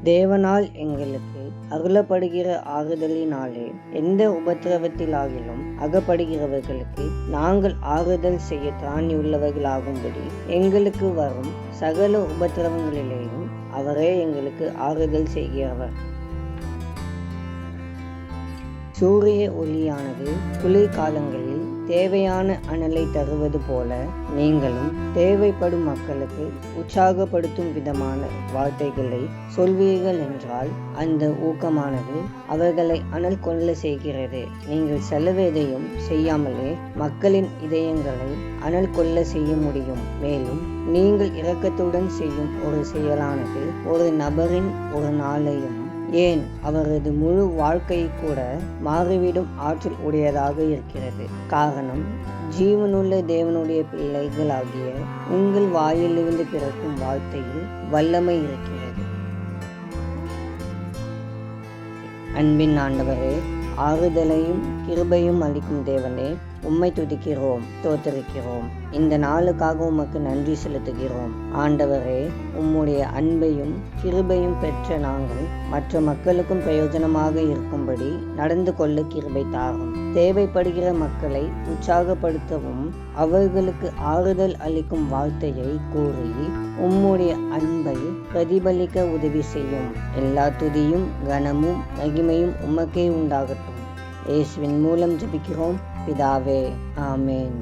தேவனால் எங்களுக்கு அருளப்படுகிற ஆறுதலினாலே எந்த உபத்திரவத்திலாகிலும் அகப்படுகிறவர்களுக்கு நாங்கள் ஆறுதல் செய்ய திராணியுள்ளவர்களாகும்படி எங்களுக்கு வரும் சகல உபத்திரவங்களிலேயும் அவரே எங்களுக்கு ஆறுதல் செய்கிறவர். சூரிய ஒளியானது குளிர்காலங்களில் தேவையான அனலை தருவது போல நீங்களும் தேவைப்படும் மக்களுக்கு உற்சாகப்படுத்தும் விதமான வார்த்தைகளை சொல்வீர்கள் என்றால் அந்த ஊக்கமானது அவர்களை அனல் கொள்ள செய்கிறது. நீங்கள் செலவெதையும் செய்யாமலே மக்களின் இதயங்களை அனல் கொள்ள செய்ய முடியும். மேலும் நீங்கள் இரக்கத்துடன் செய்யும் ஒரு செயலானது ஒரு நபரின் ஒரு நாளையும் ஏன் அவரது முழு வாழ்க்கை கூட மாறிவிடும் ஆற்றல் உடையதாக இருக்கிறது. காரணம், ஜீவனுள்ள தேவனுடைய பிள்ளைகளாகிய உங்கள் வாயிலிருந்து பிறக்கும் வார்த்தையில் வல்லமை இருக்கிறது. அன்பின் ஆண்டவரே, ஆறுதலையும் கிருபையும் அளிக்கும் தேவனே, உம்மை துதிக்கிறோம், தோத்தரிக்கிறோம். இந்த நாளுக்காக உமக்கு நன்றி செலுத்துகிறோம். ஆண்டவரே, உம்முடைய அன்பையும் கிருபையும் பெற்ற நாங்கள் மற்ற மக்களுக்கும் பிரயோஜனமாக இருக்கும்படி நடந்து கொள்ள கிருபை தாரும். தேவைப்படுகிற மக்களை உற்சாகப்படுத்தவும் அவர்களுக்கு ஆறுதல் அளிக்கும் வார்த்தையை கூறி உம்முடைய அன்பை பிரதிபலிக்க உதவி செய்யும். எல்லா துதியும் கனமும் மகிமையும் உமக்கே உண்டாகட்டும். இயேசுவின் மூலம் ஜெபிக்கிறோம் பிதாவே, ஆமேன்.